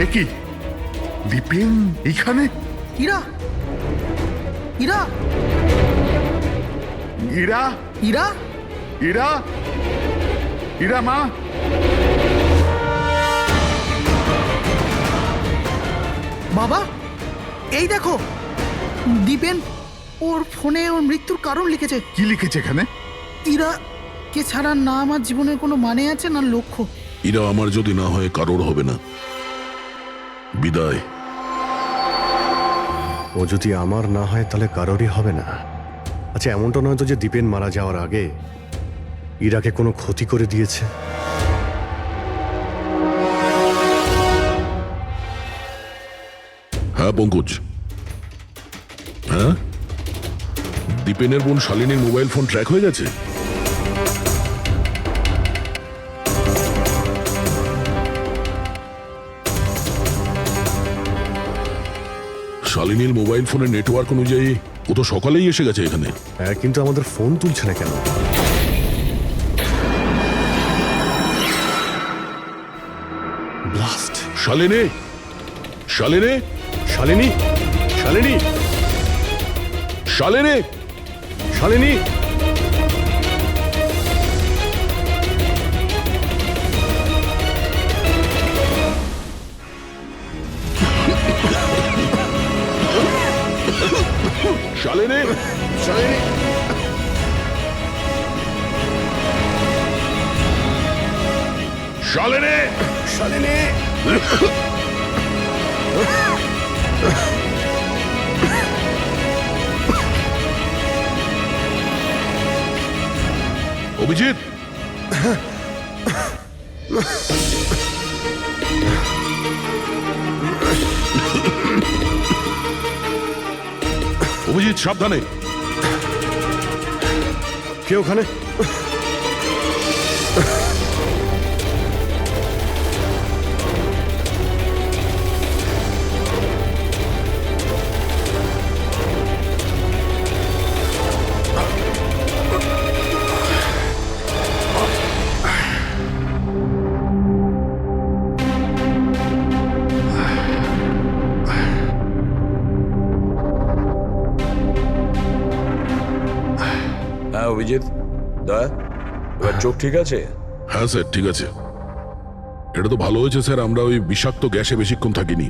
এ কি দীপেন এইখানে? ইরা ইরা ইরা ইরা ইরা ইরা মা, বাবা এই দেখো দীপেন ওর ফোনে ওর মৃত্যুর কারণ লিখেছে। কি লিখেছে এখানে? ইরা কে ছাড়া না আমার জীবনের কোনো মানে আছে না লক্ষ্য। এরা আমার যদি না হয় কারোর হবে না। বিদায়। ও যদি আমার না হয় তাহলে কারোরই হবে না। আচ্ছা, এমনটা নয় তো যে দীপেন মারা যাওয়ার আগে ইরাকে কোনো ক্ষতি করে দিয়েছে? হ্যাঁ পঙ্কজ, হ্যাঁ দীপেনের বোন শালিনীর মোবাইল ফোন ট্র্যাক হয়ে গেছে। শালিনীর মোবাইল ফোনের নেটওয়ার্ক অনুযায়ী ও তো সকালেই এসে গেছে এখানে। হ্যাঁ, কিন্তু আমাদের ফোন তুলছে না কেন? ব্লাস্ট! শালিনী, শালিনী, শালিনী, শালিনী, শালিনী, শালিনী! শালিনী, শালিনী, শালিনী, শালিনী! অভিজিৎ, অভিজিৎ সাবধানে। কে ওখানে? হ্যাঁ অভিজিৎ, দয়া এবার চোখ ঠিক আছে? হ্যাঁ স্যার ঠিক আছে। এটা তো ভালো হয়েছে স্যার আমরা ওই বিষাক্ত গ্যাসে বেশিক্ষণ থাকিনি।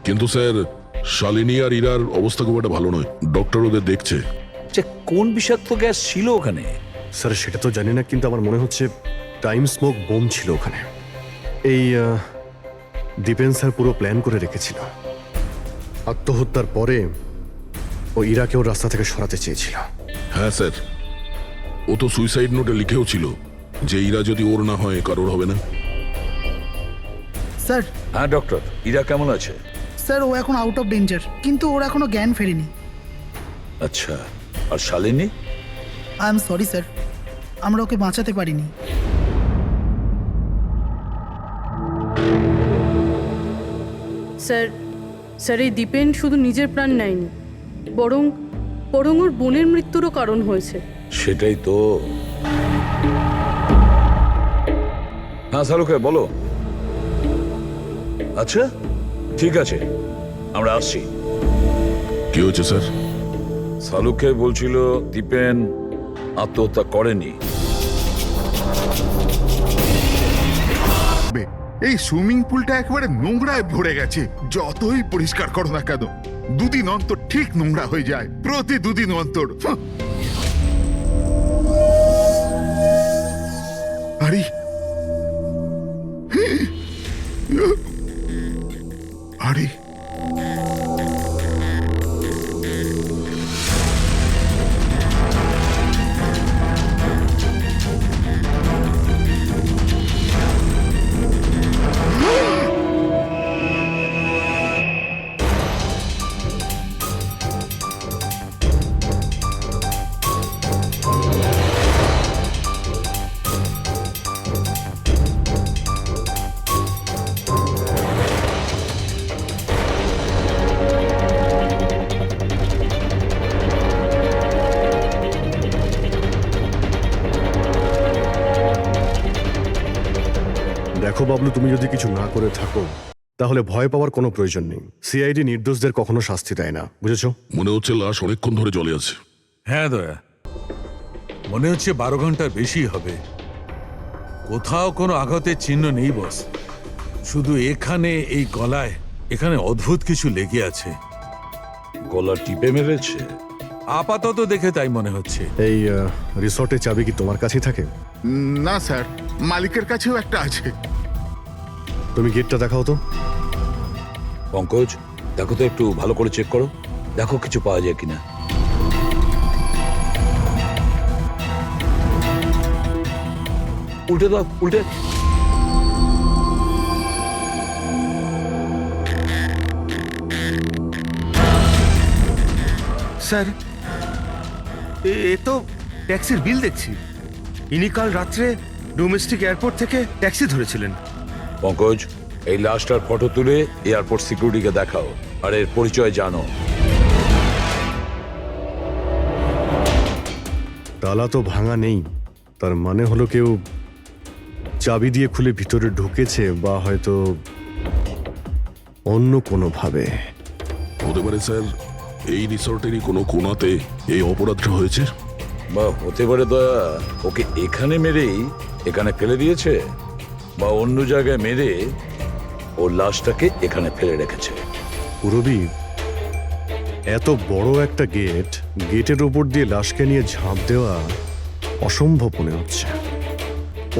কিন্তু স্যার শালিনী আর ইরার অবস্থা খুব একটা ভালো নয়, ডক্টর ওদের দেখছে। যে কোন বিষাক্ত গ্যাস ছিল ওখানে? স্যার সেটা তো জানি না, কিন্তু আমার মনে হচ্ছে টাইম স্মোক বোম ছিল ওখানে। এই দীপেন স্যার পুরো প্ল্যান করে রেখেছিল। আত্মহত্যার পরে ও ইরাকে ওর রাস্তা থেকে সরাতে চেয়েছিল। হ্যাঁ স্যার, ও তো সুইসাইড নোটে লিখেও ছিল যে ইরা যদি ওর না হয় কারোর হবে না। স্যার হ্যাঁ ডক্টর, ইরা কেমন আছে? স্যার ও এখন আউট অফ ডেঞ্জার, কিন্তু ওর এখনো জ্ঞান ফেরেনি। আচ্ছা, আর Shalini? I am sorry sir, আমরা ওকে বাঁচাতে পারিনি। স্যার স্যার এই দীপেন শুধু নিজের প্রাণ নেয়নি, বরং বরং ওর বোনের মৃত্যুরও কারণ হয়েছে। সেটাই তো। হ্যাঁ শালুকে বলো। আচ্ছা ঠিক আছে, আমরা আসছি। কি হয়েছে স্যার? শালুকে বলছিল দীপেন আত্মহত্যা করেনি। এই সুইমিং পুলটা একেবারে নোংরায় ভরে গেছে। যতই পরিষ্কার করো না কেন, দুদিন অন্তর ঠিক নোংরা হয়ে যায়, প্রতি দুদিন অন্তর। আরে আরে দেখো বাবলু, তুমি যদি কিছু না করে থাকো তাহলে ভয় পাওয়ার কোনো প্রয়োজন নেই। সিআইডি নির্দোষদের কখনো শাস্তি দেয় না, বুঝেছো? মনে হচ্ছে লাশ অনেকক্ষণ ধরে জলে আছে। হ্যাঁ দয়া, মনে হচ্ছে 12 ঘন্টার বেশি হবে। কোথাও কোনো আঘাতের চিহ্ন নেই বস, শুধু এখানে এই গলায় এখানে অদ্ভুত কিছু লেগে আছে। গলা টিপে মেরেছে। আপাতত দেখে তাই মনে হচ্ছে। এই রিসর্টের চাবি কি তোমার কাছেই থাকে? না স্যার, মালিকের কাছেও একটা আছে। তুমি গেটটা দেখাও তো। পঙ্কজ, দেখো তো একটু ভালো করে চেক করো, দেখো কিছু পাওয়া যায় কিনা। উল্টে দাও, উল্টে। স্যার, এ তো ট্যাক্সির বিল দেখছি। ইনি কাল রাত্রে ডোমেস্টিক এয়ারপোর্ট থেকে ট্যাক্সি ধরেছিলেন। পঙ্কজ, এই লাশটার ফটো তুলে এয়ারপোর্ট সিকিউরিটিকে দেখাও, আর এর পরিচয় জানো। তালা তো ভাঙা নেই, তার মানে হলো কেউ চাবি দিয়ে খুলে ভিতরে ঢুকেছে, বা হয়তো অন্য কোনোভাবে। হতে পারে স্যার এই রিসর্টেরই কোনো কোণাতে এই অপরাধটা হয়েছে। বা হতে পারে দয়া ওকে এখানে মেরেই এখানে ফেলে দিয়েছে, বা অন্য জায়গায় মেরে ওর লাশটাকে এখানে ফেলে রেখেছে। পুরবী, এত বড় একটা গেটের উপর দিয়ে লাশকে নিয়ে ঝাঁপ দেওয়া অসম্ভব মনে হচ্ছে।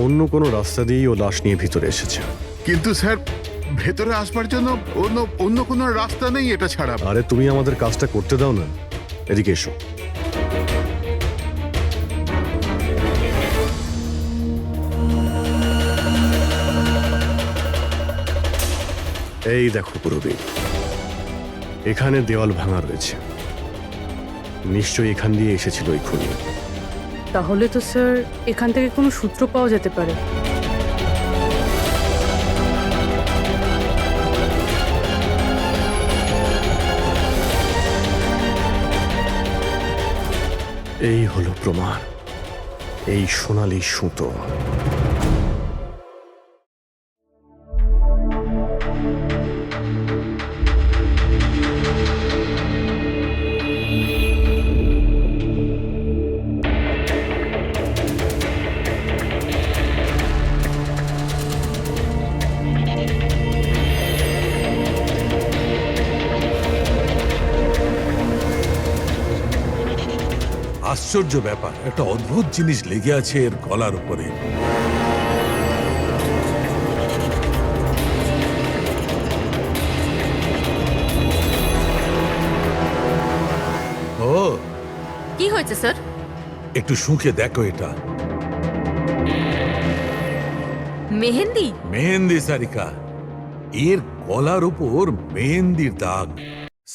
অন্য কোনো রাস্তা দিয়েই ও লাশ নিয়ে ভিতরে এসেছে। কিন্তু স্যার, ভেতরে আসবার জন্য অন্য কোনো রাস্তা নেই এটা ছাড়া। আরে তুমি আমাদের কাজটা করতে দাও না, এদিকে এসো। এই দেখো পুরবী, এখানে দেওয়াল ভাঙা রয়েছে, নিশ্চয়ই এখান দিয়ে এসেছিল ওই খুনি। তাহলে তো স্যার এখান থেকে কোনো সূত্র পাওয়া যেতে পারে। এই হলো প্রমাণ, এই সোনালী সুতো। আশ্চর্য ব্যাপার, একটা অদ্ভুত জিনিস লেগে আছে এর গলার উপরে। ও, কি হয়েছে স্যার? একটু শুঁকে দেখো এটা। মেহেন্দি? মেহেন্দি সারিকা, এর গলার উপর মেহেন্দির দাগ।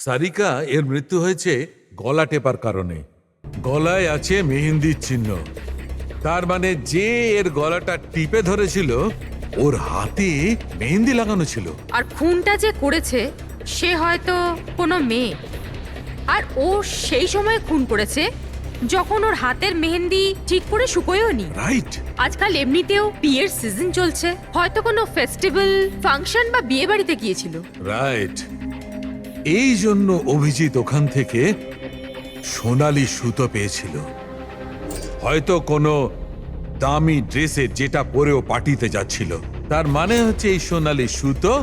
সারিকা, এর মৃত্যু হয়েছে গলা টেপার কারণে। গলায় আছে মেহেন্দির চিহ্ন, তার মানে যে এর গলাটা টিপে ধরেছিল ওর হাতে মেহেন্দি লাগানো ছিল। আর খুনটা যে করেছে সে হয়তো কোনো মেয়ে, আর ও সেই সময় খুন করেছে যখন ওর হাতের মেহেন্দি ঠিক করে শুকোয়ও নি। রাইট। আজকাল এমনিতেও বিয়ের সিজন চলছে, হয়তো কোনো ফেস্টিভ্যাল, ফাংশন বা বিয়ে বাড়িতে গিয়েছিল। রাইট, এই জন্য অভিজিৎ ওখান থেকে সোনালী সুতো পেয়েছিল। হয়তো কোনো দামি ড্রেসে যেটা পরেও পার্টিতে যাচ্ছিল। তার মানে হচ্ছে এই সোনালী সুতো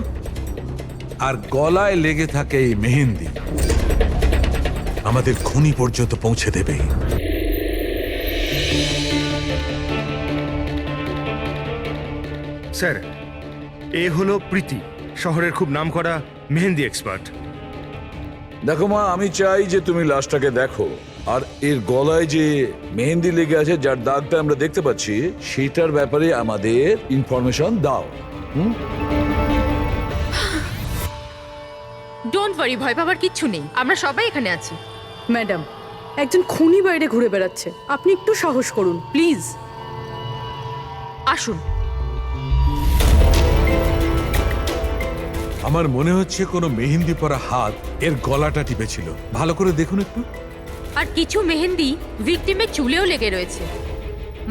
আর গলায় লেগে থাকে এই মেহেন্দি আমাদের খুনি পর্যন্ত পৌঁছে দেবে। স্যার, এ হলো প্রীতি, শহরের খুব নামকরা মেহেন্দি এক্সপার্ট। দেখো মা, আমি চাই যে তুমি লাশটাকে দেখো, আর এর গলায় যে মেহেন্দি লেগে আছে, যার দাগটা আমরা দেখতে পাচ্ছি, সেটার ব্যাপারে আমাদের ইনফরমেশন দাও। ডোন্ট ওয়ারি, ভয় পাবার কিচ্ছু নেই, আমরা সবাই এখানে আছি। ম্যাডাম, একজন খুনি বাইরে ঘুরে বেড়াচ্ছে, আপনি একটু সাহস করুন প্লিজ। আসুন। আমার মনে হচ্ছে কোনো মেহেন্দি পরা হাত এর গলাটা টিপেছিল। ভালো করে দেখুন একটু। আর কিছু মেহেন্দি ভিকটিমের চুলেও লেগে রয়েছে,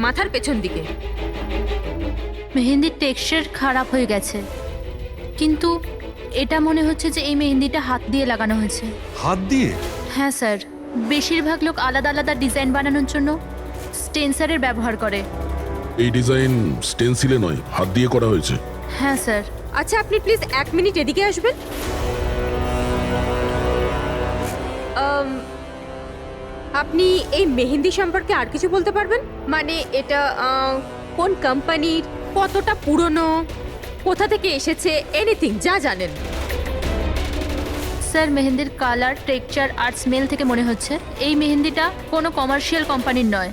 মাথার পেছন দিকে। মেহেন্দির টেক্সচার খারাপ হয়ে গেছে, কিন্তু এটা মনে হচ্ছে যে এই মেহেন্দিটা হাত দিয়ে লাগানো হয়েছে। হাত দিয়ে? হ্যাঁ স্যার, বেশিরভাগ লোক আলাদা আলাদা ডিজাইন বানানোর জন্য স্টেন্সারের ব্যবহার করে। এই ডিজাইন স্টেন্সিলে নয়, হাত দিয়ে করা হয়েছে। হ্যাঁ স্যার। আচ্ছা আপনি প্লিজ 1 মিনিট এদিকে আসবেন। আপনি এই মেহেন্দি সম্পর্কে আর কিছু বলতে পারবেন? মানে এটা কোন কোম্পানির, কতটা পুরনো, কোথা থেকে এসেছে, এনিথিং যা জানেন। স্যার মেহেন্দির কালার, টেক্সচার আর স্মেল থেকে মনে হচ্ছে এই মেহেন্দিটা কোনো কমার্শিয়াল কোম্পানির নয়।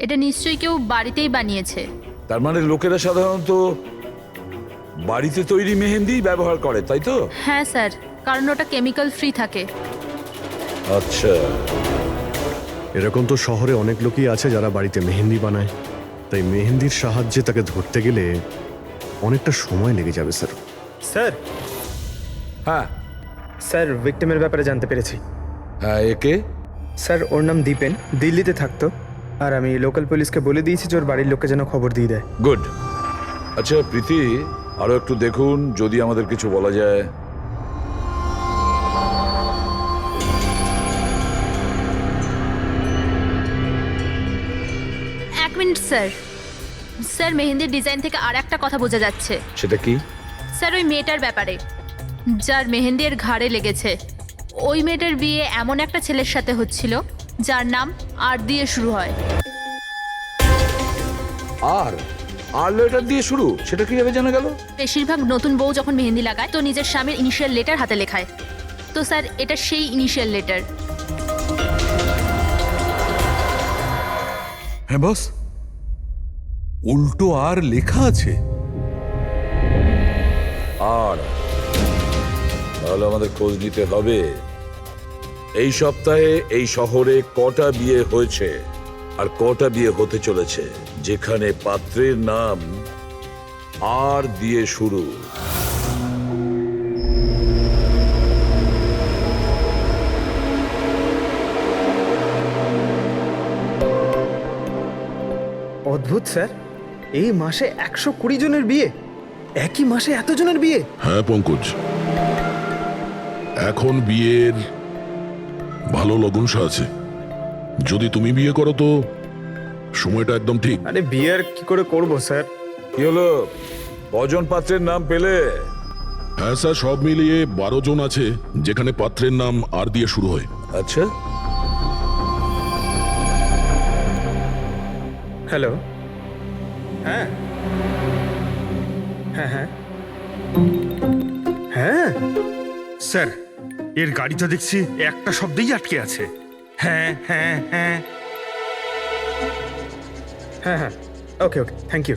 এটা নিশ্চয়ই কেউ বাড়িতেই বানিয়েছে। তার মানে লোকেরা সাধারণত বাড়িতে তৈরি মেহেন্দি ব্যবহার করে, তাই তো? হ্যাঁ স্যার, কারণ ওটা কেমিক্যাল ফ্রি থাকে। আচ্ছা, এরকম তো শহরে অনেক লোকই আছে যারা বাড়িতে মেহেন্দি বানায়, তাই মেহেন্দির সাহায্যে তাকে ধরতে গেলে অনেকটা সময় লেগে যাবে স্যার। স্যার, হ্যাঁ স্যার ভিক্টিমের ব্যাপারে জানতে পেরেছি। হ্যাঁ, একে? স্যার ওর নাম দীপেন, দিল্লিতে থাকতো। আর আমি লোকাল পুলিশকে বলে দিয়েছি যে ওর বাড়ির লোককে যেন খবর দিয়ে দেয়। গুড। আচ্ছা প্রীতি, আরো একটু দেখুন যদি আমাদের কিছু বলা যায়। এক মিনিট স্যার। স্যার মেহেন্দির ডিজাইন থেকে আর একটা কথা বোঝা যাচ্ছে। সেটা কি? স্যার ওই মেয়েটার ব্যাপারে, যার মেহেন্দির ঘাড়ে লেগেছে। ওই মেয়েটার বিয়ে এমন একটা ছেলের সাথে হচ্ছিল যার নাম আর দিয়ে শুরু হয়। আর লেটার দিয়ে শুরু? সেটা কিভাবে জানা গেল? বেশিরভাগ নতুন বউ যখন মেহেন্দি লাগায় তো নিজের স্বামীর ইনিশিয়াল লেটার হাতে লেখায়। তো স্যার এটা সেই ইনিশিয়াল লেটার। হ্যাঁ বস, উল্টো আর লেখা আছে। আর তাহলে আমাদের খোঁজ নিতে হবে এই সপ্তাহে এই শহরে কটা বিয়ে হয়েছে আর কটা বিয়ে হতে চলেছে যেখানে পাত্রের নাম আর দিয়ে শুরু। অদ্ভুত স্যার, এই মাসে 120 জনের বিয়ে, একই মাসে এতজনের বিয়ে। হ্যাঁ পঙ্কজ, এখন বিয়ের ভালো লগ্নসা আছে। যদি তুমি বিয়ে করো তো সময়টা একদম ঠিক। আরে বিয়ে আর কি করে করবো স্যার? কি হলো, কজন পাত্রের নাম পেলে? হ্যাঁ স্যার, সব মিলিয়ে 12 জন আছে যেখানে পাত্রের নাম আর দিয়ে শুরু হয়। আচ্ছা, হ্যালো, হ্যাঁ হ্যাঁ হ্যাঁ হ্যাঁ স্যার, এর গাড়ি তো দেখছি একটা শব্দেই আটকে আছে। হ্যাঁ হ্যাঁ হ্যাঁ হ্যাঁ হ্যাঁ ওকে ওকে, থ্যাংক ইউ।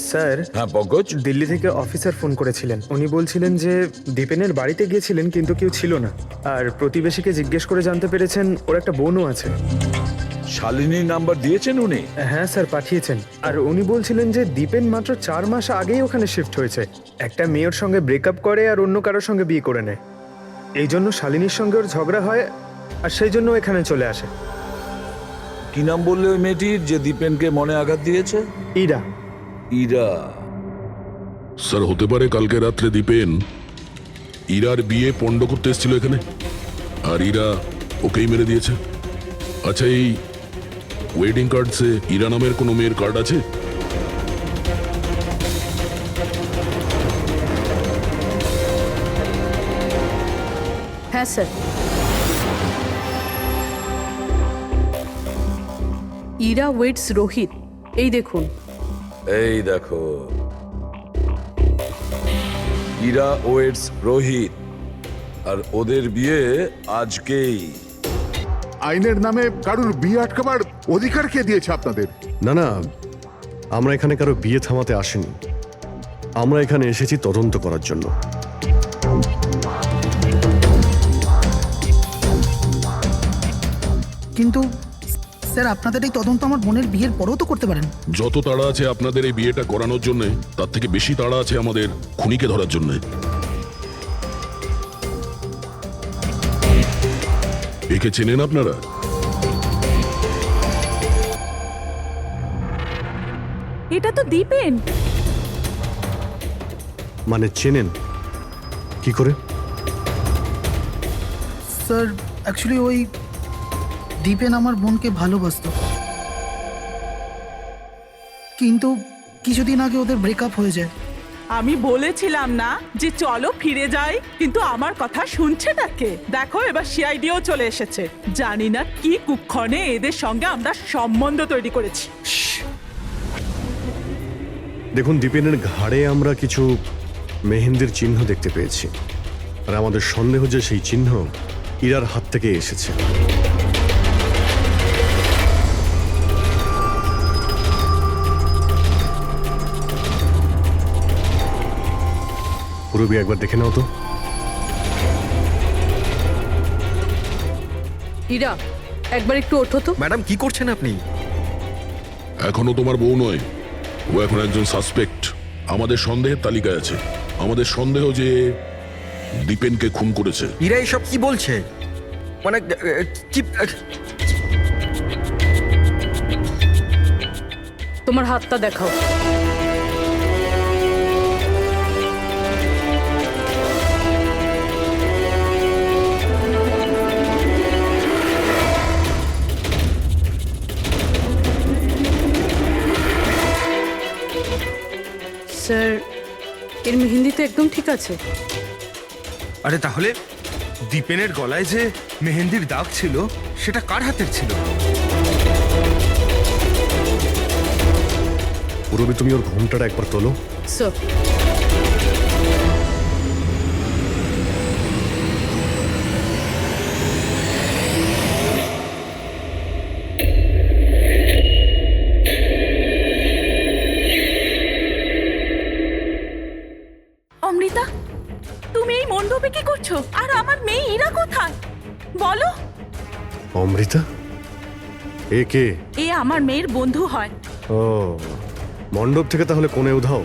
স্যার, হ্যাঁ পঙ্কজ। দিল্লি থেকে অফিসার ফোন করেছিলেন। উনি বলছিলেন যে দীপেনের বাড়িতে গিয়েছিলেন কিন্তু কেউ ছিল না। আর প্রতিবেশীকে জিজ্ঞেস করে জানতে পেরেছেন ওর একটা বোনও আছে। শালিনীর নাম্বার দিয়েছেন উনি? হ্যাঁ স্যার, পাঠিয়েছেন। আর উনি বলছিলেন যে দীপেন মাত্র 4 মাস আগেই ওখানে শিফট হয়েছে। একটা মেয়ের সঙ্গে ব্রেকআপ করে আর অন্য কারোর সঙ্গে বিয়ে করে নেয়। এই জন্য শালিনীর সঙ্গে ওর ঝগড়া হয় আর সেই জন্য এখানে চলে আসে। কি নাম বললে ওই মেয়েটির যে দীপেনকে মনে আঘাত দিয়েছে? ইরা। ইরা? স্যার হতে পারে কালকে রাত্রে দীপেন ইরার বিয়ে পণ্ড করতে এসেছিল এখানে, আর ইরা ওকেই মেরে দিয়েছে। আচ্ছা, এই ওয়েডিং কার্ডসে ইরা নামের কোনো মেয়ের কার্ড আছে? হ্যাঁ স্যার। ইরা ওয়েটস রোহিত, এই দেখুন। এই দেখো, ইরা ওয়েটস রোহিত, আর ওদের বিয়ে আজকেই। আইনের নামে কারুর বিয়ে আটকাবার অধিকার কে দিয়েছে আপনাদের? না না, আমরা এখানে কারো বিয়ে থামাতে আসিনি। আমরা এখানে এসেছি তদন্ত করার জন্য। কিন্তু স্যার আপনাদের এই তদন্ত আমার বোনের বিয়ের পরেও তো করতে পারেন। যত তাড়া আছে আপনাদের এই বিয়েটা করানোর জন্য, তার থেকে বেশি তাড়া আছে আমাদের খুনিকে ধরার জন্য। একে চেনেন আপনারা? এটা তো দীপেন। মানে চেনেন? কি করে? স্যার অ্যাকচুয়ালি ওই দীপেন আমার বোনকে ভালোবাসতো, কিন্তু কিছুদিন আগে ওদের ব্রেকআপ হয়ে যায়। আমি বলেছিলাম না যে চলো ফিরে যাই, কিন্তু আমার কথা শুনছে না কে? দেখো এবার সিআইডিও চলে এসেছে। জানি না কি কুক্ষণে এদের সঙ্গে আমরা সম্বন্ধ তৈরি করেছি। দেখুন, দীপেনের ঘাড়ে আমরা কিছু মেহেন্দির চিহ্ন দেখতে পেয়েছি, আর আমাদের সন্দেহ যে সেই চিহ্ন ইরার হাত থেকে এসেছে। পুরবি একবার দেখে নাও তো। ইরা, একবার একটু ওঠো তো। ম্যাডাম কি করছেন আপনি? এখনো তোমার বউ নয়, ও এখন একজন সাসপেক্ট। আমাদের সন্দেহের তালিকায় আছে। আমাদের সন্দেহ যে দীপেনকে খুন করেছে। ইরা এসব কি বলছে? মানে কি? তোমার হাতটা দেখাও। স্যার, এর মেহেন্দি তো একদম ঠিক আছে। আরে তাহলে দীপেনের গলায় যে মেহেন্দির দাগ ছিল সেটা কার হাতের ছিল? পুরবি, তুমি ওর ঘোমটাটা একবার তোলো। স্যার, অমৃতা, তুমি এই মণ্ডপে কি করছো? আর আমার মেয়ে ইরা কোথায় বলো? অমৃতা? এ কে? এ আমার মেয়ের বন্ধু হয়। ও, মণ্ডপ থেকে তাহলে কোণে উধাও,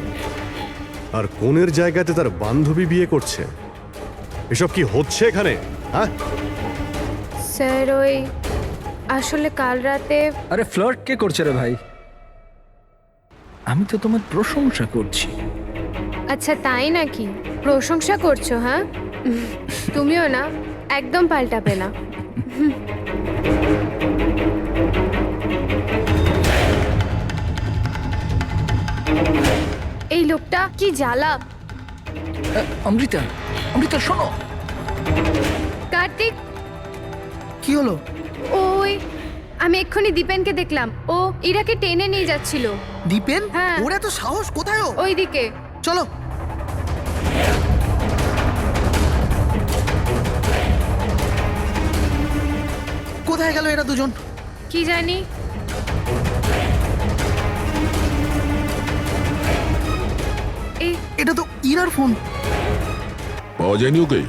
আর কোণের জায়গাতে তার বান্ধবী বিয়ে করছে। এসব কি হচ্ছে এখানে? হ্যাঁ, স্যার ওই আসলে কাল রাতে আরে ফ্লার্ট কে করছে রে ভাই? আমি তো তোমার প্রশংসা করছি। আচ্ছা তাই নাকি? প্রশংসা করছো? হ্যাঁ, তুমিও না একদম পাল্টাবে না। এই লোকটা কি জ্বালা। অমৃতা, অমৃতা শোনো। কার্তিক, কি হলো? ওই আমি এক্ষুনি দীপেনকে দেখলাম, ও ইরাকে টেনে নিয়ে যাচ্ছিল। দীপেন? হ্যাঁ। ওর এত সাহস কোথায়? ওইদিকে চলো। কোথায় গেল এরা দুজন? কি জানি। এটা তো ইরার ফোন। পাওয়া যায়নি ওকে?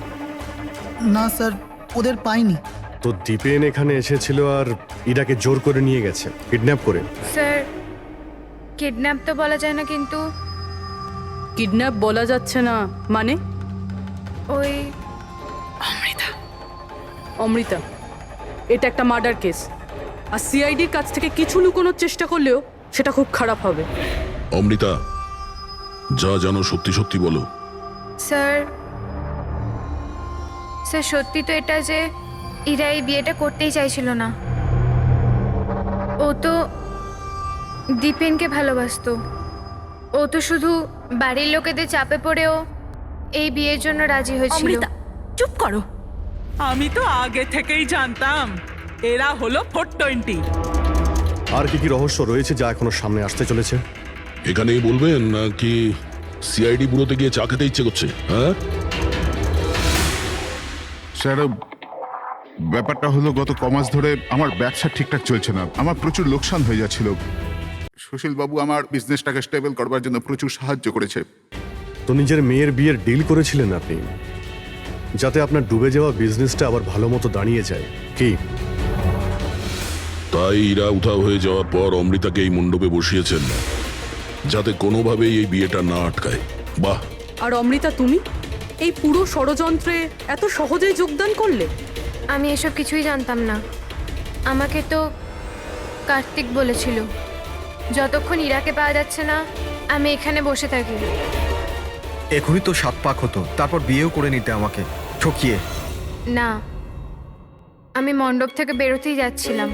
না স্যার, ওদের পাইনি। তো দীপেন এখানে এসেছিল আর ইরাকে জোর করে নিয়ে গেছে, কিডন্যাপ করে। স্যার, কিডন্যাপ তো বলা যায় না, কিন্তু কিডন্যাপ বলা যাচ্ছে না মানে? ওই অমৃতা, এটা একটা মার্ডার কেস, আর সিআইডির কাছ থেকে কিছু লুকোনোর চেষ্টা করলেও সেটা খুব খারাপ হবে। অমৃতা, যা জানো সত্যি সত্যি বলো। স্যার, স্যার সত্যি তো এটা যে ইরা এই বিয়েটা করতেই চাইছিল না। ও তো দীপেনকে ভালোবাসতো। ও তো শুধু বাড়ির লোকেদের চাপে পড়েও এই বিয়ের জন্য রাজি হয়েছিল। অমৃতা চুপ করো। আমি তো আগে থেকেই জানতাম এরা হলো 420। আর কি কি রহস্য রয়েছে যা এখনো সামনে আসতে চলেছে? এখানেই বলবেন নাকি সিআইডি ব্যুরোতে গিয়ে চা খেতে ইচ্ছে করছে? হ্যাঁ স্যার, ব্যাপারটা হলো গত কমাস ধরে আমার ব্যবসা ঠিকঠাক চলছে না। আমার প্রচুর লোকসান হয়ে যাচ্ছিল। সুশীল বাবু আমার বিজনেসটাকে স্টেবল করবার জন্য প্রচুর সাহায্য করেছে। তো নিজের মেয়ের বিয়ের ডিল করেছিলেন আপনি, যাতে আপনার ডুবে যাওয়া বিজনেসটা আবার ভালো মতো দাঁড়িয়ে যায়, কি? তাই ইরা উধাও হয়ে যাওয়ার পর অমৃতাকে এই মণ্ডপে বসিয়েছেন যাতে কোনোভাবেই এই বিয়েটা না আটকায়। বাহ! আর অমৃতা, তুমি এই পুরো ষড়যন্ত্রে এত সহজেই যোগদান করলে? আমি এসব কিছুই জানতাম না। আমাকে তো কার্তিক বলেছিল যতক্ষণ ইরাকে পাওয়া যাচ্ছে না আমি এখানে বসে থাকি। এখনই তো 7 পাক হতো, তারপর বিয়েও করে নিতে আমাকে ঠকিয়ে। না, আমি মণ্ডপ থেকে বেরোতেই যাচ্ছিলাম,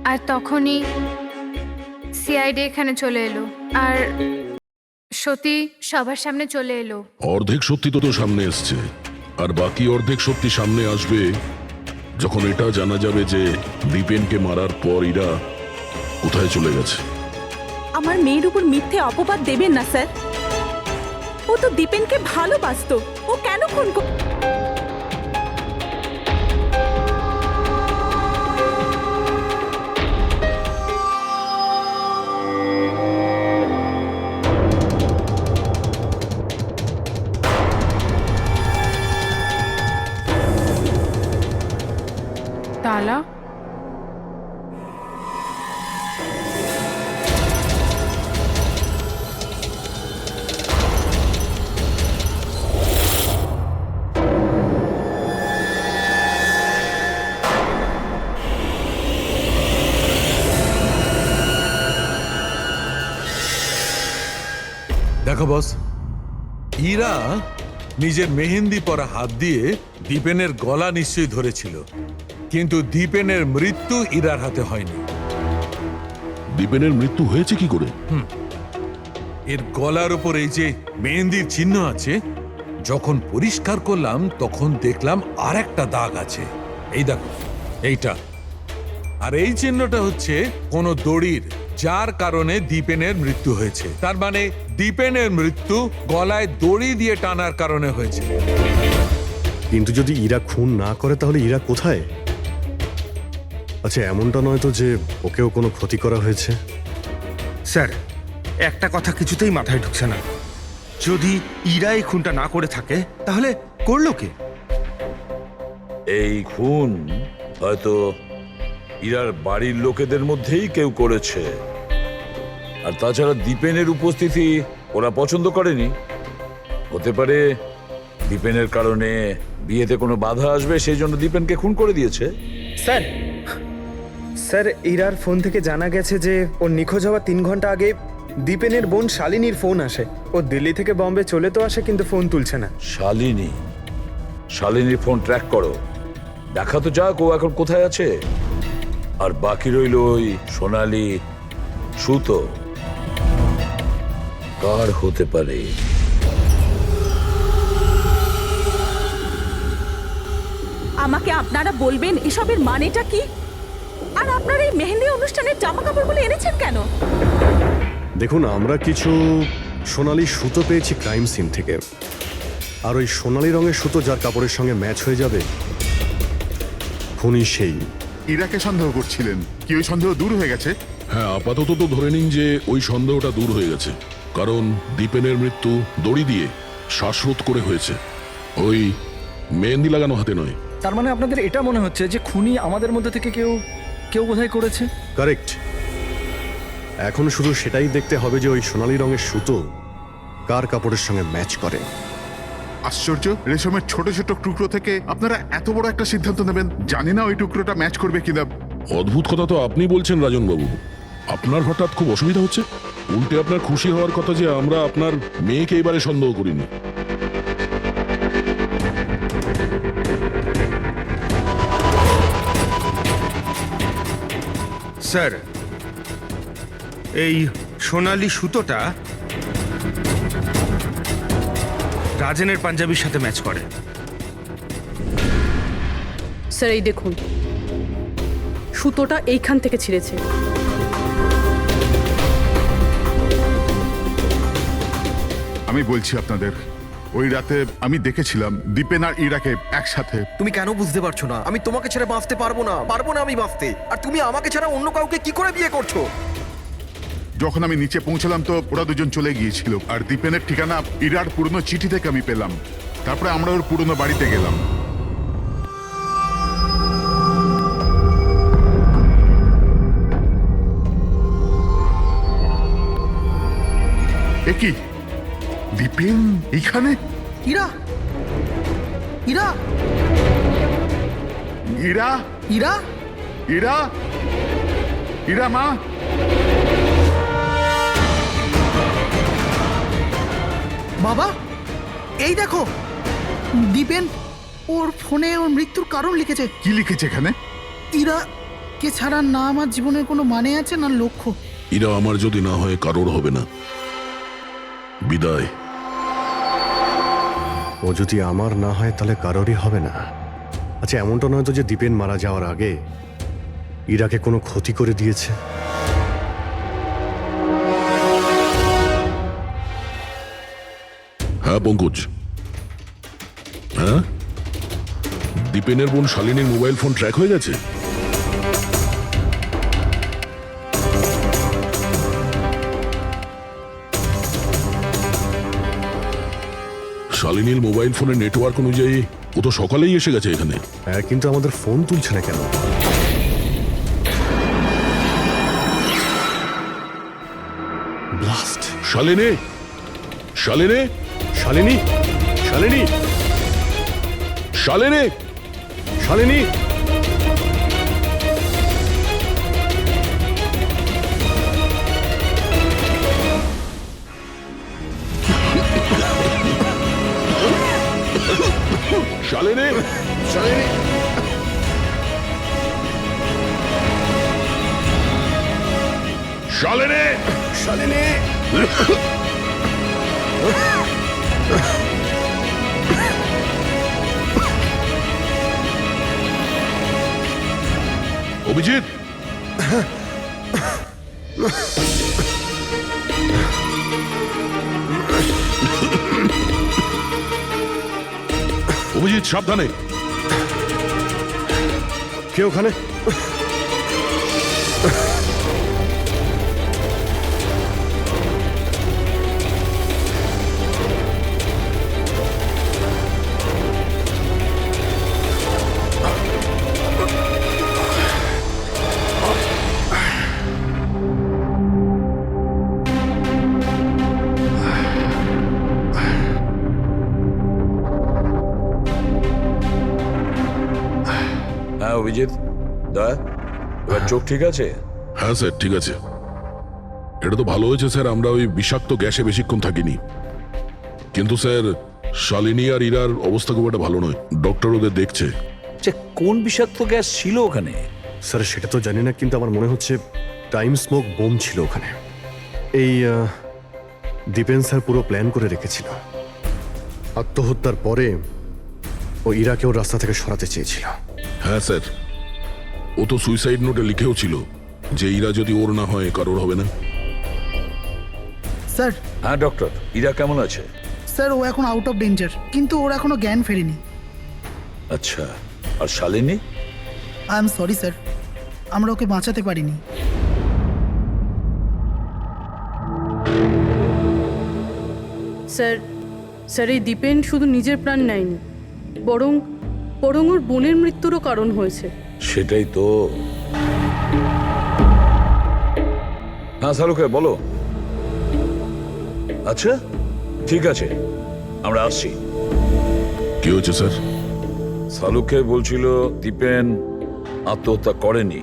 আর তখনই সিআইডি এখানে চলে এলো, আর সতী সবার সামনে চলে এলো। অর্ধেক সত্যি তো সামনে এসছে, আর বাকি অর্ধেক সত্যি সামনে আসবে যখন এটা জানা যাবে যে দীপেনকে মারার পর ইরা কোথায় চলে গেছে। আমার মেয়ের উপর মিথ্যে অপবাদ দেবেন না স্যার। ও তো দীপেনকে ভালোবাসতো, ও কেন খুন তালা? দেখো বস, ইরা নিজের মেহেন্দি পরা হাত দিয়ে দীপেনের গলা নিশ্চয়ই ধরেছিল, কিন্তু দীপেনের মৃত্যু ইরার হাতে হয়নি। দীপেনের মৃত্যু হয়েছে কি করে? এর গলার উপর এই যে মেহেন্দির চিহ্ন আছে, যখন পরিষ্কার করলাম তখন দেখলাম আর একটা দাগ আছে। এই দেখো, এইটা। আর এই চিহ্নটা হচ্ছে কোন দড়ির, যার কারণে দীপেনের মৃত্যু হয়েছে। তার মানে দীপেনের মৃত্যু গলায় দড়ি দিয়ে টানার কারণে হয়েছে। কিন্তু যদি ইরা খুন না করে তাহলে ইরা কোথায়? আচ্ছা, এমনটা নয় তো যে ওকেও কোনো ক্ষতি করা হয়েছে? স্যার, একটা কথা কিছুতেই মাথায় ঢুকছে না। যদি ইরা এই খুনটা না করে থাকে তাহলে করলো কে? এই খুন হয়তো ইরার বাড়ির লোকেদের মধ্যেই কেউ করেছে। আর তাছাড়া দীপেনের উপস্থিতি ওরা পছন্দ করেনি। হতে পারে দীপেনের কারণে বিয়েতে কোনো বাধা আসবে, সেই জন্য দীপেনকে খুন করে দিয়েছে। স্যার, স্যার, ইরার ফোন থেকে জানা গেছে যে ওর নিখোঁজ হওয়ার 3 ঘন্টা আগে দীপেনের বোন শালিনীর ফোন আসে। ও দিল্লি থেকে বম্বে চলে তো আসে, কিন্তু ফোন তুলছে না। শালিনীর ফোন ট্র্যাক করো, দেখা তো যাক ও এখন কোথায় আছে। আর বাকি রইল ওই সোনালি সুতো, কার হতে পারে? আমাকে আপনারা বলবেন এসবের মানেটা কি? আর আপনারা এই মেহেন্দি অনুষ্ঠানের জামা কাপড়গুলো এনেছেন কেন? দেখুন, আমরা কিছু সোনালি সুতো পেয়েছি ক্রাইম সিন থেকে, আর ওই সোনালি রঙের সুতো যার কাপড়ের সঙ্গে ম্যাচ হয়ে যাবে, খুনি সেই। ইরাকে সন্দেহ করছিলেন, কি ওই সন্দেহ দূর হয়ে গেছে? হ্যাঁ, আপাতত তো ধরে নিন যে ওই সন্দেহটা দূর হয়ে গেছে, কারণ দীপেনের মৃত্যু দড়ি দিয়ে শ্বাসরোধ করে হয়েছে, ওই মেহেন্দি লাগানো হাতে নয়। তার মানে আপনাদের এটা মনে হচ্ছে যে খুনি আমাদের মধ্যে থেকে কেউ বোধহয় করেছে? কারেক্ট। এখন শুধু সেটাই দেখতে হবে যে ওই সোনালি রঙের সুতো কার কাপড়ের সঙ্গে ম্যাচ করে। আশ্চর্য, রেশমের ছোট ছোট টুকরো থেকে আপনারা এত বড় একটা সিদ্ধান্ত নেবেন। জানি না ওই টুকরোটা ম্যাচ করবে কিনা। অদ্ভুত কথা তো আপনি বলছেন রাজন বাবু। আপনার হঠাৎ খুব অসুবিধা হচ্ছে? উল্টে আপনার খুশি হওয়ার কথা যে আমরা আপনার মেয়েকে এবারে সন্দেহ করিনি। স্যার, এই সোনালি সুতোটা রাজেনের পাঞ্জাবির সাথে ম্যাচ করে। স্যার, এই দেখুন, সুতোটা এইখান থেকে ছিঁড়েছে। আমি বলছি আপনাদের, ওই রাতে আমি দেখেছিলাম দীপেন আর ইরাকে একসাথে। তুমি কেন বুঝতে পারছো না? আমি তোমাকে ছেড়ে বাঁচতে পারবো না আমি বাঁচতে। আর তুমি আমাকে ছাড়া অন্য কাউকে কি করে বিয়ে করছো? যখন আমি নিচে পৌঁছলাম তো ওরা দুজন চলে গিয়েছিল, আর দীপেনের ঠিকানা ইরার পুরনো চিঠি থেকে আমি পেলাম। তারপরে আমরা ওর পুরনো বাড়িতে গেলাম। এ কি, দীপেন এখানে? ইরা, ইরা, ইরা, ইরা, ইরা, ইরা মা। বাবা, এই দেখো, দীপেন ওর ফোনে ওর মৃত্যুর কারণ লিখেছে। কি লিখেছে এখানে? ইরা কে ছাড়া না আমার জীবনের কোনো মানে আছে না লক্ষ্য। ইরা আমার যদি না হয় কারোর হবে না। বিদায়। ও যদি আমার না হয় তাহলে কারোরই হবে না। আচ্ছা, এমনটা নয় তো যে দীপেন মারা যাওয়ার আগে ইরাকে কোনো ক্ষতি করে দিয়েছে? হ্যাঁ পঙ্কজ, হ্যাঁ, দীপেনের বোন শালিনীর মোবাইল ফোন ট্র্যাক হয়ে গেছে। শালিনীর মোবাইল ফোনের নেটওয়ার্ক অনুযায়ী ও তো সকালেই এসে গেছে এখানে। হ্যাঁ, কিন্তু আমাদের ফোন তুলছে না কেন? ব্লাস্ট! শালিনী, শালিনী, শালিনী, শালিনী, শালিনী, শালিনী! শালিনী, শালিনী! শালিনী, শালিনী! অভিজিৎ, অভিজিৎ সাবধানে। কে ওখানে? হ্যাঁ অভিজিৎ, দয়া, এবার চোখ ঠিক আছে? হ্যাঁ স্যার, ঠিক আছে। এটা তো ভালো হয়েছে স্যার, আমরা ওই বিষাক্ত গ্যাসে বেশিক্ষণ থাকিনি। কিন্তু স্যার, শালিনী আর ইরার অবস্থা খুব একটা ভালো নয়। ডক্টর ওদের দেখছে। কোন বিষাক্ত গ্যাস ছিল ওখানে? স্যার সেটা তো জানি না, কিন্তু আমার মনে হচ্ছে টাইম স্মোক বোম ছিল ওখানে। এই দীপেন স্যার পুরো প্ল্যান করে রেখেছিল। আত্মহত্যার পরে ও ইরাকে ওর রাস্তা থেকে সরাতে চেয়েছিল। হ্যাঁ স্যার, ও তো সুইসাইড নোটে লিখেও ছিল যে ইরা যদি ওর না হয় কারোর হবে না। স্যার, হ্যাঁ ডক্টর, ইরা কেমন আছে? স্যার ও এখন আউট অফ ডেঞ্জার, কিন্তু ওর এখনো জ্ঞান ফেরেনি। আচ্ছা, আর Shalini? I am sorry sir, আমরা ওকে বাঁচাতে পারিনি। স্যার, স্যার এই দীপেন শুধু নিজের প্রাণ নেয়নি, বরং বরং ওর বোনের মৃত্যুরও কারণ হয়েছে। সেটাই তো। হ্যাঁ শালুকে বলো। আচ্ছা ঠিক আছে, আমরা আসছি। কি হয়েছে স্যার? শালুকে বলছিল দীপেন আত্মহত্যা করেনি।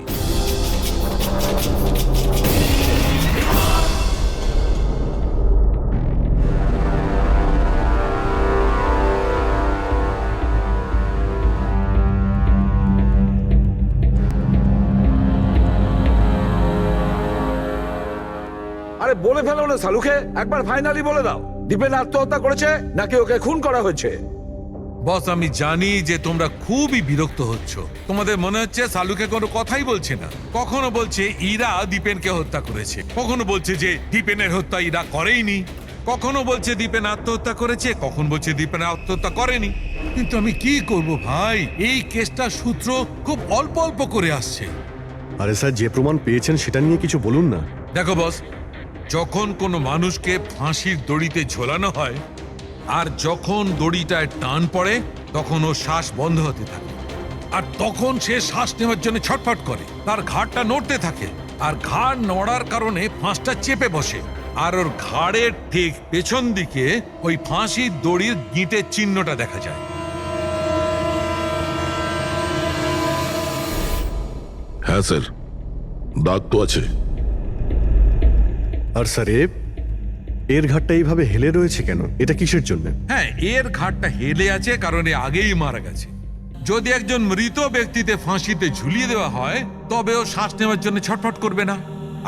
আরে বলে ফেলো না শালুকে, একবার ফাইনালি বলে দাও, দীপেন আত্মহত্যা করেছে নাকি ওকে খুন করা হয়েছে? বস, আমি জানি যে তোমরা খুবই বিরক্ত হচ্ছ। তোমাদের মনে হচ্ছে শালুকে কোনো কথাই বলছে না। কখনো বলছে ইরা দীপেনকে হত্যা করেছে, কখনো বলছে যে দীপেনের হত্যা ইরা করেইনি, কখনো বলছে দীপেন আত্মহত্যা করেছে, কখন বলছে দীপেন আত্মহত্যা করেনি। কিন্তু আমি কি করব ভাই, এই কেসটার সূত্র খুব অল্প অল্প করে আসছে। আরে স্যার, যে প্রমাণ পেয়েছেন সেটা নিয়ে কিছু বলুন না। দেখো বস, যখন কোনো মানুষকে ফাঁসির দড়িতে ঝোলানো হয় আর যখন দড়িটায় টান পড়ে তখন ওর শ্বাস বন্ধ হতে থাকে, আর তখন সে শ্বাস নেওয়ার জন্য ছটফট করে, তার ঘাড়টা নড়তে থাকে, আর ঘাড় নড়ার কারণে ফাঁসটা চেপে বসে, আর ওর ঘাড়ের ঠিক পেছন দিকে ওই ফাঁসির দড়ির গিঁটের চিহ্নটা দেখা যায়। হ্যাঁ স্যার, দাগ তো আছে। আর স্যার এর ঘাটটা এইভাবে হেলে রয়েছে কেন? এটা কিসের জন্য? হ্যাঁ, এর ঘাটটা হেলে আছে কারণ এ আগেই মারা গেছে। যদি একজন মৃত ব্যক্তিতে ফাঁসিতে ঝুলিয়ে দেওয়া হয় তবে ও শ্বাস নেওয়ার জন্য ছটফট করবে না,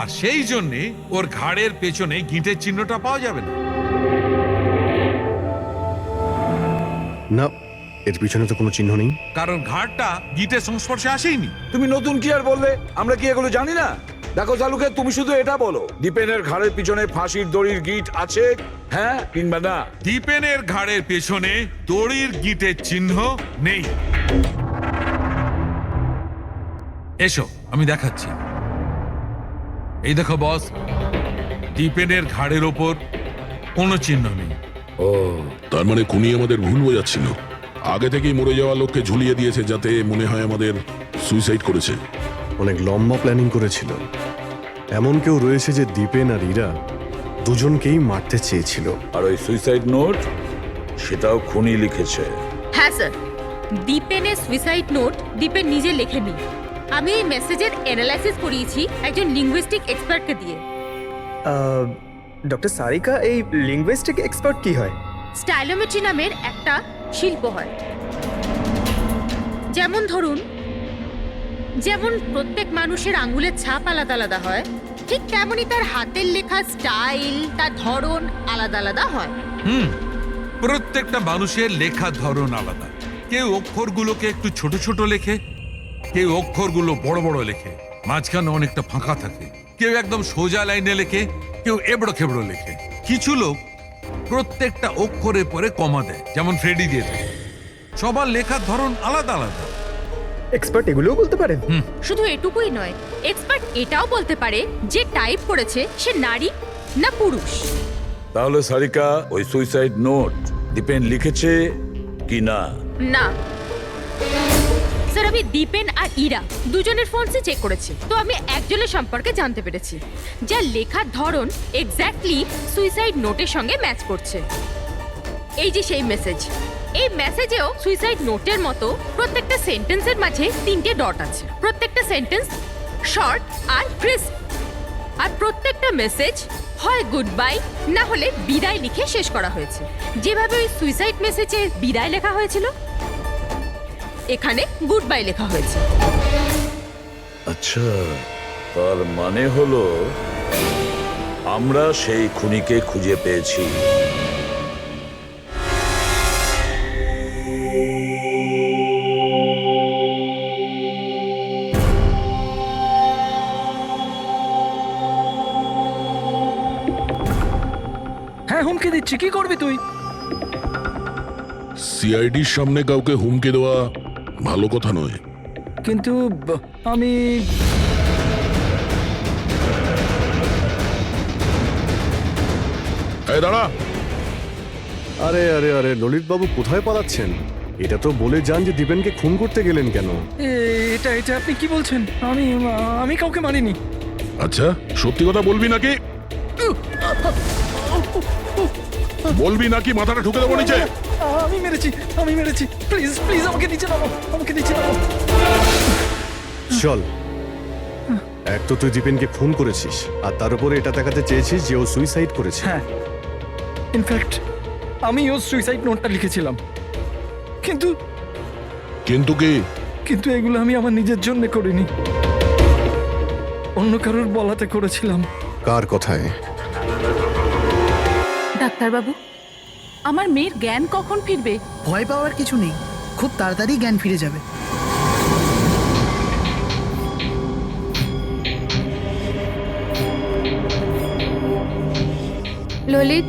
আর সেই জন্যে ওর ঘাড়ের পেছনে গিঁটের চিহ্নটা পাওয়া যাবে না। না, এর পিছনে তো কোনো চিহ্ন নেই। কারণ ঘাড়টা গিঁটের সংস্পর্শে আসেইনি। তুমি নতুন কি আর বললে? আমরা কি এগুলো জানি না? দেখো চালুকে, তুমি শুধু এটা বলো, দীপেনের ঘাড়ের পিছনে ফাঁসির দড়ির গিঁট আছে, হ্যাঁ কিংবা না? দীপেনের ঘাড়ের পেছনে দড়ির গিঁটের চিহ্ন নেই। এসো আমি দেখাচ্ছি। এই দেখো বস, দীপেনের ঘাড়ের ওপর কোনো চিহ্ন নেই। ও, তার মানে খুনি আমাদের ভুল বোঝাচ্ছিল। আগে থেকেই মরে যাওয়া লোককে ঝুলিয়ে দিয়েছে যাতে মনে হয় আমাদের সুইসাইড করেছে। অনেক লম্বা প্ল্যানিং করেছিল। এমন কেউ রয়েছে যে দীপেন আর ইরা দুজনকেই মারতে চেয়েছিল। আর ওই সুইসাইড নোট, সেটাও খুনি লিখেছে। হ্যাঁ স্যার, দীপেনের সুইসাইড নোট দীপেন নিজে লেখেনি। আমি এই মেসেজের অ্যানালাইসিস করিয়েছি একজন লিঙ্গুইস্টিক এক্সপার্টকে দিয়ে। ডক্টর সারিকা, এই লিঙ্গুইস্টিক এক্সপার্ট কি হয়? স্টাইলোমেট্রি নামের একটা শিল্প হয়। যেমন ধরুন, যেমন প্রত্যেক মানুষের আঙ্গুলের ছাপ আলাদা আলাদা হয়, ঠিক তেমনই তার হাতের লেখা স্টাইল, তার ধরন আলাদা আলাদা হয়। প্রত্যেকটা মানুষের লেখার ধরন আলাদা। কেউ অক্ষরগুলোকে একটু ছোট ছোট লেখে, কেউ অক্ষরগুলো বড় বড় লেখে, মাঝখানে অনেকটা ফাঁকা থাকে। কেউ একদম সোজা লাইনে লেখে, কেউ এবড়ো খেবড়ো লেখে। কিছু লোক প্রত্যেকটা অক্ষরের পরে কমা দেয়, যেমন ফ্রেডি দিয়ে দেয়। সবার লেখার ধরন আলাদা আলাদা। এক্সপার্ট এগুলোও বলতে পারেন? শুধু এটুকুই নয়, এক্সপার্ট এটাও বলতে পারে যে টাইপ করেছে সে নারী না পুরুষ। তাহলে সারিকা, ওই সুইসাইড নোট দীপেন লিখেছে কি না? না স্যার, আমি দীপেন আর ইরা দুজনের ফোনসে চেক করেছি, তো আমি একজনের সম্পর্কে জানতে পেরেছি যার লেখার ধরন এক্স্যাক্টলি সুইসাইড নোটের সঙ্গে ম্যাচ করছে। এই যে সেই মেসেজ, এই মেসেজেও সুইসাইড নোটের মতো প্রত্যেকটা সেন্টেন্সের মাঝে 3টে ডট আছে। প্রত্যেকটা সেন্টেন্স শর্ট আর ক্রিস্প, আর প্রত্যেকটা মেসেজ হয় গুড বাই না হলে বিদায় লিখে শেষ করা হয়েছে। যেভাবে ওই সুইসাইড মেসেজে বিদায় লেখা হয়েছিল, এখানে গুড বাই লেখা হয়েছে। আচ্ছা, তার মানে হলো আমরা সেই খুনিকে খুঁজে পেয়েছি। হ্যাঁ, হুমকি দিচ্ছি, কি করবি তুই? সিআইডির সামনে কাউকে হুমকি দেওয়া ভালো কথা নয়। কিন্তু আমি এই দাঁড়া! আরে আরে আরে, ললিত বাবু কোথায় পালাচ্ছেন? এটা তো বলে যান যে দীপেনকে খুন করতে গেলেন কেন? এটা এটা আপনি কি বলছেন? আমি কাউকে মারিনি। আচ্ছা, সত্যি কথা বলবি নাকি? বলবি নাকি মাথাটা ঢুকে দেবো নিচে? আমি মেরেছি। প্লিজ প্লিজ আমাকে নিচে নামো, আমাকে নিচে নামো। চল, এক তো তুই দীপেনকে খুন করেছিস, আর তার উপরে এটা দেখাতে চেয়েছিস যে ও সুইসাইড করেছে। হ্যাঁ, ইনফ্যাক্ট আমি ওর সুইসাইড নোটটা লিখেছিলাম। কিন্তু কিন্তু কি? কিন্তু এগুলো আমি আমার নিজের জন্য করিনি, অন্য কারোর বলাতে করেছিলাম। কার কথায়? ডাক্তারবাবু, আমার মেয়ের জ্ঞান কখন ফিরবে? ভয় পাওয়ার কিছু নেই, খুব তাড়াতাড়ি জ্ঞান ফিরে যাবে। ললিত,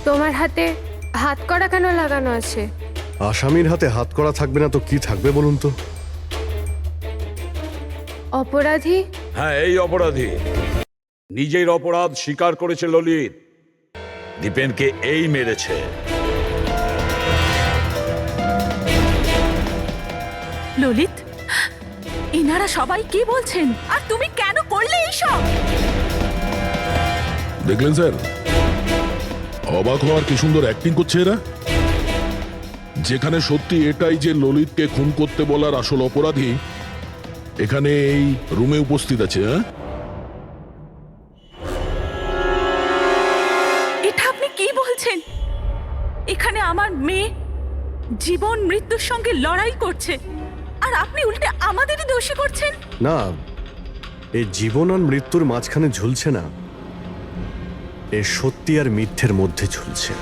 তোমার হাতে হাত করা কেন লাগানো আছে? আসামির হাতে হাত করা থাকবে না তো কি থাকবে বলুন তো? অপরাধী? হ্যাঁ, এই অপরাধী নিজের অপরাধ স্বীকার করেছে ললিত। দীপেনকে এই মেরেছে। ললিত, এনারা সবাই কি বলছেন, আর তুমি কেন করলে এইসব? দেখলেন স্যার, অবাক হওয়ার কি সুন্দর অ্যাক্টিং করছে এরা। যেখানে সত্যি এটাই যে ললিতকে খুন করতে বলার আসল অপরাধী, এখানে এই রুমে উপস্থিত আছে। হ্যাঁ, এটা আপনি কি বলছেন? এখানে আমার মেয়ে জীবন মৃত্যুর সঙ্গে লড়াই করছে আর আপনি উল্টে আমাদেরই দোষী করছেন। না, এই জীবন আর মৃত্যুর মাঝখানে ঝুলছে না, এ সত্যি আর মিথ্যের মধ্যে ঝুলছে।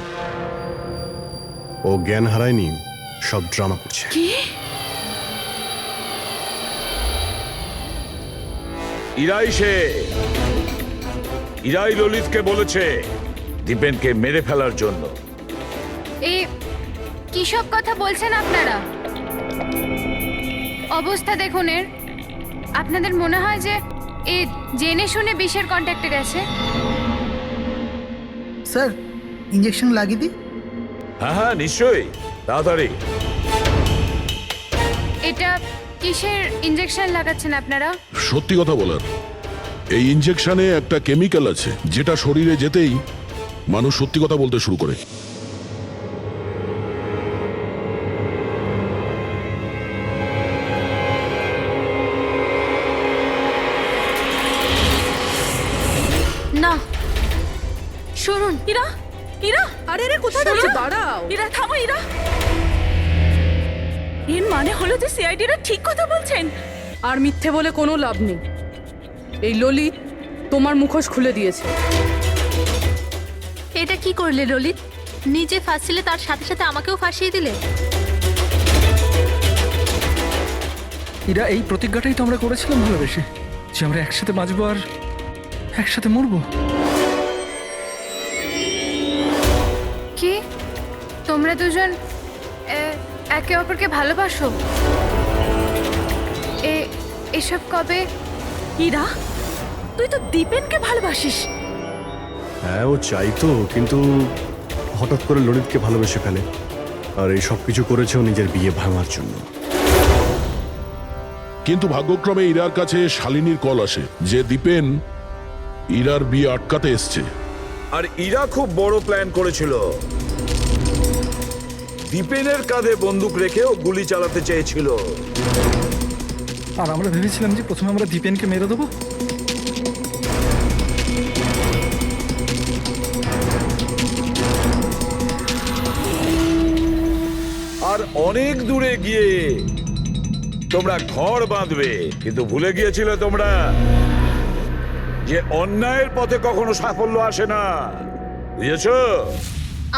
ও জ্ঞান হারায়নি, সব ড্রামা করছে। ইরাই ললিতকে বলেছে দীপেনকে মেরে ফেলার জন্য। এ কি সব কথা বলছেন আপনারা? অবস্থা দেখুন এর। আপনাদের মনে হয় যে এ জেনে শুনে বিষের কন্ট্যাক্টে গেছে? স্যার, ইঞ্জেকশন লাগিয়ে দিই? হ্যাঁ হ্যাঁ, নিশ্চয়ই, তাড়াতাড়ি। এটা কিসের ইঞ্জেকশন লাগাচ্ছেন আপনারা? সত্যি কথা বলার, এই ইনজেকশনে একটা কেমিক্যাল আছে যেটা শরীরে যেতেই মানুষ সত্যি কথা বলতে শুরু করে। না, শুনুন। ইরা, ইরা, আরে রে, কোথায় যাচ্ছে? দাঁড়াও। ইরা থামো ইরা। এর মানে হলো যে সিআইডিরা ঠিক কথা বলছেন। আর মিথ্যে বলে কোনো লাভ নেই। এই ললিত তোমার মুখোশ খুলে দিয়েছে। এটা কি করলে ললিত? নিজে ফাঁসছিলে, তার সাথে সাথে আমাকেও ফাঁসিয়ে দিলে। এরা এই প্রতিজ্ঞাটাই তো আমরা করেছিলাম ভালোবেসে, যে আমরা একসাথে বাঁচবো আর একসাথে মরবো। কি তোমরা দুজন একে অপরকে ভালোবাসো? এসব কবে? ইরা, তুই তো দীপেনকে ভালোবাসিস। হ্যাঁ, ও চাইতো, কিন্তু হঠাৎ করে ললিতকে ভালোবেসে ফেলে। আর এই সব কিছু করেছে ও নিজের বিয়ে ভাঙার জন্য। কিন্তু ভাগ্যক্রমে ইরার কাছে শালিনীর কল আসে যে দীপেন ইরার বিয়ে আটকাতে এসছে। আর ইরা খুব বড় প্ল্যান করেছিল। দীপেনের কাঁধে বন্দুক রেখেও গুলি চালাতে চেয়েছিল। আর আমরা ভেবেছিলাম যে প্রথমে আমরা দীপেনকে মেরে দেবো। আর অনেক দূরে গিয়ে তোমরা ঘর বাঁধবে, কিন্তু ভুলে গিয়েছিলে তোমরা যে অন্যায়ের পথে কখনো সাফল্য আসে না। বুঝেছো?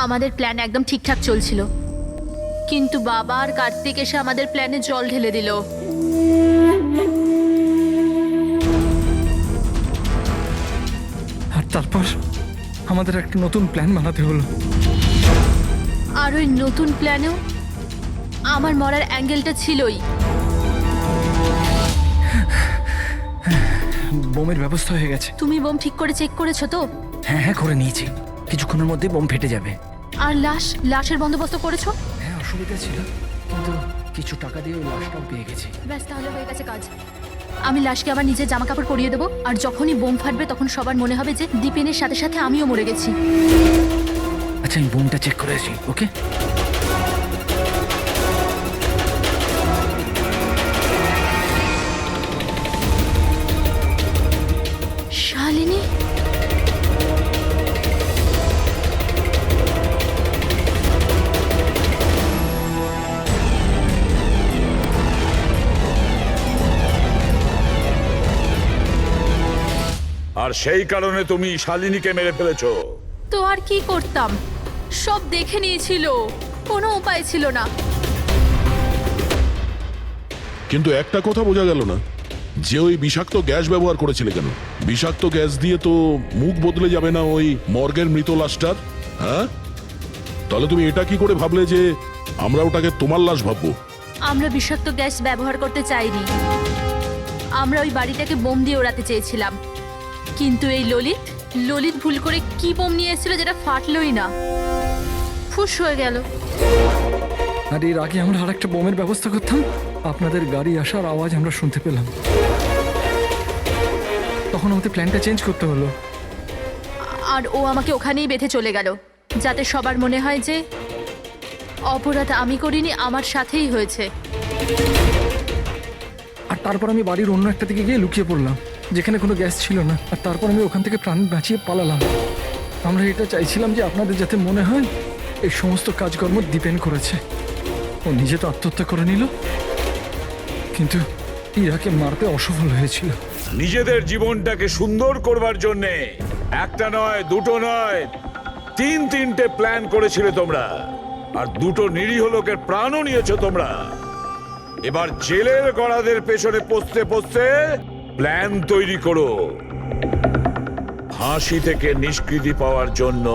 আমাদের প্ল্যান একদম ঠিকঠাক চলছিল, কিন্তু বাবা আর কার্তিক এসে আমাদের প্ল্যানে জল ঢেলে দিল। আর তারপর আমাদের একটা নতুন প্ল্যান বানাতে হলো। আর ওই নতুন প্ল্যানেও আমার মরার অ্যাঙ্গেলটা ছিলই। বোমের ব্যবস্থা হয়ে গেছে। তুমি বোম ঠিক করে চেক করেছো তো? হ্যাঁ হ্যাঁ, করে নিয়েছি। কিছুক্ষণের মধ্যে বোম ফেটে যাবে। আর লাশের বন্দোবস্ত করেছো? হ্যাঁ, অসুবিধা ছিল, কিন্তু কিছু টাকা দিয়ে ওই লাশটাও পেয়ে গেছি। ব্যাস, তাহলে হয়ে গেছে কাজ। আমি লাশকে আবার নিজের জামা কাপড় পরিয়ে দেবো, আর যখনই বোম ফাটবে তখন সবার মনে হবে যে দীপেনের সাথে সাথে আমিও মরে গেছি। আচ্ছা, আমি বোমটা চেক করেছি। ওকে। শালিনী, আর সেই কারণে তুমি শালিনীকে মেরে ফেলেছো। তো আর কি করতাম? সব দেখে নিয়েছিল, কোনো উপায় ছিল না। কিন্তু একটা কথা বোঝা গেল না, যে ওই বিষাক্ত গ্যাস ব্যবহার করেছিলে কেন? বিষাক্ত গ্যাস দিয়ে তো মুখ বদলে যাবে না ওই মর্গের মৃত লাশটার। হ্যাঁ, তাহলে তুমি এটা কি করে ভাবলে যে আমরা ওটাকে তোমার লাশ ভাববো? আমরা বিষাক্ত গ্যাস ব্যবহার করতে চাইনি, আমরা ওই বাড়িটাকে বোম দিয়ে ওড়াতে চেয়েছিলাম। কিন্তু এই ললিত ভুল করে কি বোম নিয়ে এসেছিল যেটা ফাটলই না, ফুস হয়ে গেল। আর এর আগে আমরা আরেকটা বোমের ব্যবস্থা করতাম, আপনাদের গাড়ি আসার আওয়াজ আমরা শুনতে পেলাম। তখন আমাদের প্ল্যানটা চেঞ্জ করতে হলো। আর ও আমাকে ওখানেই বেঁধে চলে গেল, যাতে সবার মনে হয় যে অপরাধ আমি করিনি, আমার সাথেই হয়েছে। আর তারপর আমি বাড়ির অন্য একটা দিকে গিয়ে লুকিয়ে পড়লাম, যেখানে কোনো গ্যাস ছিল না। আর তারপর আমি ওখান থেকে প্রাণ বাঁচিয়ে পালালাম। আমরা এটা চাইছিলাম যে আপনাদের যাতে মনে হয় এই সমস্ত কাজকর্ম দীপেন করেছে। ও নিজে তো আত্মহত্যা করে নিল, কিন্তু ইরাকে মারতে অসফল হয়েছিল। নিজেদের জীবনটাকে সুন্দর করবার জন্যে একটা নয়, দুটো নয়, তিনটে প্ল্যান করেছিলে তোমরা, আর দুটো নিরীহ লোকের প্রাণও নিয়েছো তোমরা। এবার জেলের গড়াদের পেছনে পৌঁছতে পৌঁছতে প্ল্যান তৈরি করো ফাঁসি থেকে নিষ্কৃতি পাওয়ার জন্য।